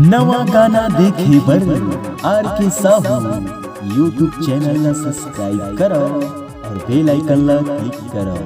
नवा गाना देखे बर आर के साहू यूट्यूब चैनल ला सब्सक्राइब करो और बेल आइकन ला क्लिक करो।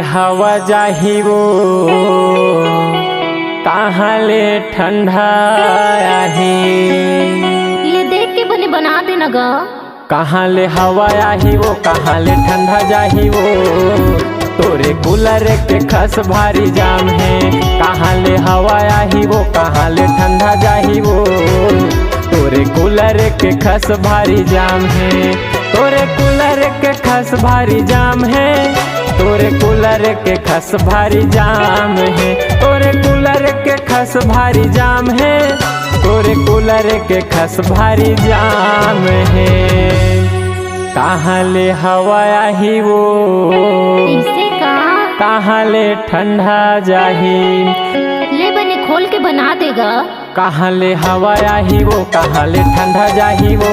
हवा जाही वो कहाँ ले ठंडा आही, ये देख के बने बना देना गा। कहाँ ले हवा आही वो कहाँ ले ठंडा जाही वो, तोरे कूलर के खस भारी जाम है। कहाँ ले हवा आही वो कहाँ ले ठंडा जाही वो, तोरे कूलर के खस भारी जाम है। तोरे कूलर के खस भारी जाम है, तोरे कूलर के खस भारी जाम है। तोरे कूलर के खस भारी जाम है, तोरे कूलर के खस भारी जाम है। कहाँ ले हवा आही वो इसे कहाँ ले ठंडा जाही, ले बने खोल के बना देगा। कहाँ ले हवा आही वो कहाँ ले ठंडा जाही वो,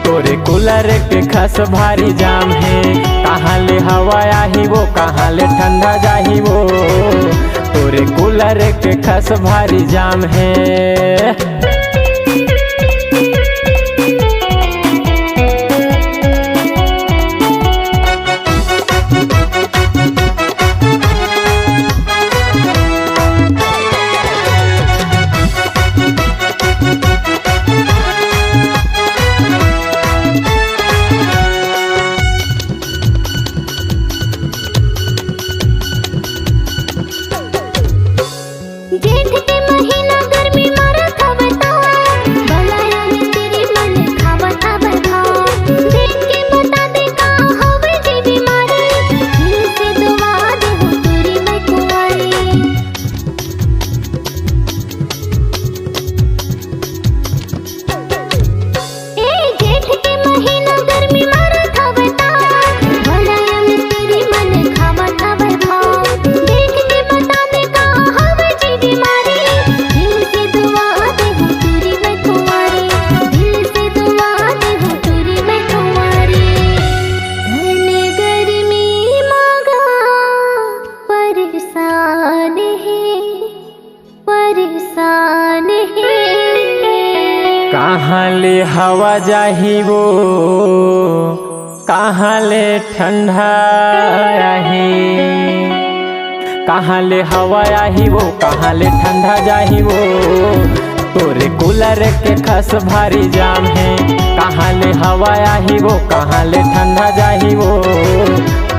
तोरे कूलर के खस भारी जाम है। कहाँ ले हवा आही वो कहाँ ले ठंडा जाही वो, तोरे कूलर के खस भारी जाम है। जेठ के महीना गर्मी मारत हवे ता, बलाया में तेरी मन खावत हवे था। देख के बता दे का हवे जी बीमारी, दिल से दुआ दे हो तेरी मैं कुंवारी। ए जेठ के महीना गर्मी मारत हवे ता, बलाया में तेरी मन खावत हवे था। देख के बता दे का हवे बीमारी, दिल से दुआ दे हो तेरी मैं कुंवारी, दिल से दुआ दे हो तेरी मैं कुंवारी। धन गर्मी मांगा परेशान है, परेशान है। कहाँ ले हवा जाही वो कहाँ ले ठंडा आही, कहाँ ले हवा आही वो कहाँ ले ठंडा जाही वो, तोरे कूलर के खस भारी जाम है। कहाँ ले हवा आही वो कहाँ ले ठंडा जाही वो,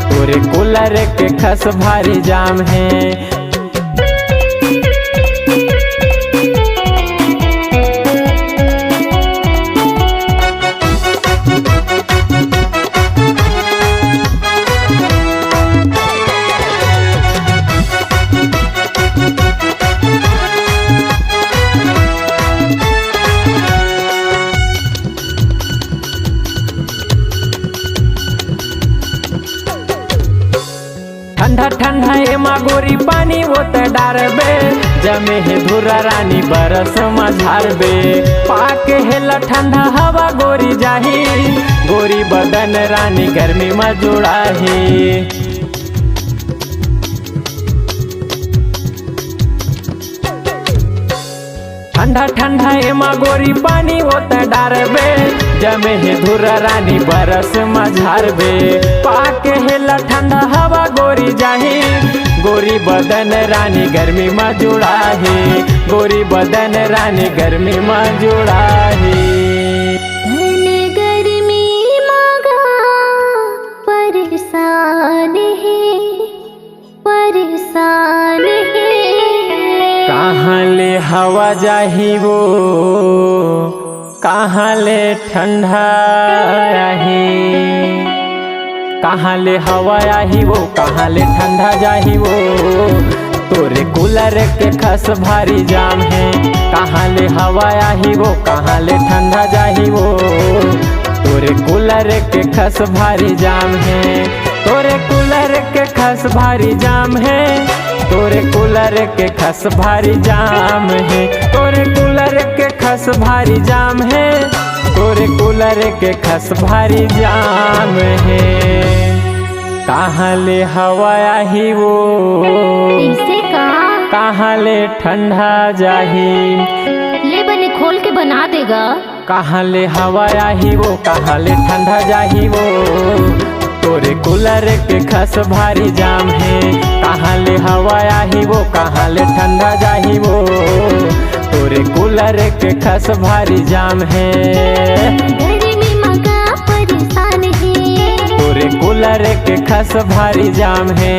तोरे कूलर के खस भारी जाम है। ठंडा ठंडा एमा गोरी पानी वो त डारबे, जमे है धुरा रानी बरस मझारबे। पाक हेला ठंडा हवा गोरी जाही, गोरी बदन रानी गर्मी में जुड़ाही। ठंडा ठंडा एमा गोरी पानी वो त डारबे, जमे है धुरा रानी बरस मझारबे। पाक हेला ठंडा हवा गोरी जाही, गोरी बदन रानी गर्मी में जुड़ाही, गोरी बदन रानी गर्मी में जुड़ाही। धन गर्मी मांगा परेशान है, परेशान है। कहाँ ले हवा जाही वो कहाँ ले ठंडा आही, कहाँ ले हवा आही वो कहाँ ले ठंडा जाही वो, तोरे कूलर के खस भारी जाम है। कहाँ ले हवा आही वो कहाँ ले ठंडा जाही वो, तोरे कूलर के खस भारी जाम है। तोरे कूलर के खस भारी जाम है, तोरे कूलर के खस भारी जाम है, तोरे कूलर के खस भारी जाम है, तोरे कूलर के खस भारी जाम है। कहाँ ले हवा आही वो इसे कहाँ ले ठंडा जाही, ले बने खोल के बना देगा। कहाँ ले हवा आही वो कहाँ ले ठंडा जाही वो, तोरे कूलर के खस भारी जाम है। कहाँ ले हवा आही वो कहाँ ले ठंडा जाही वो, तोरे कूलर के खस भारी जाम है। गर्मी मगा परेशान है, तोरे कूलर के खस भारी जाम है।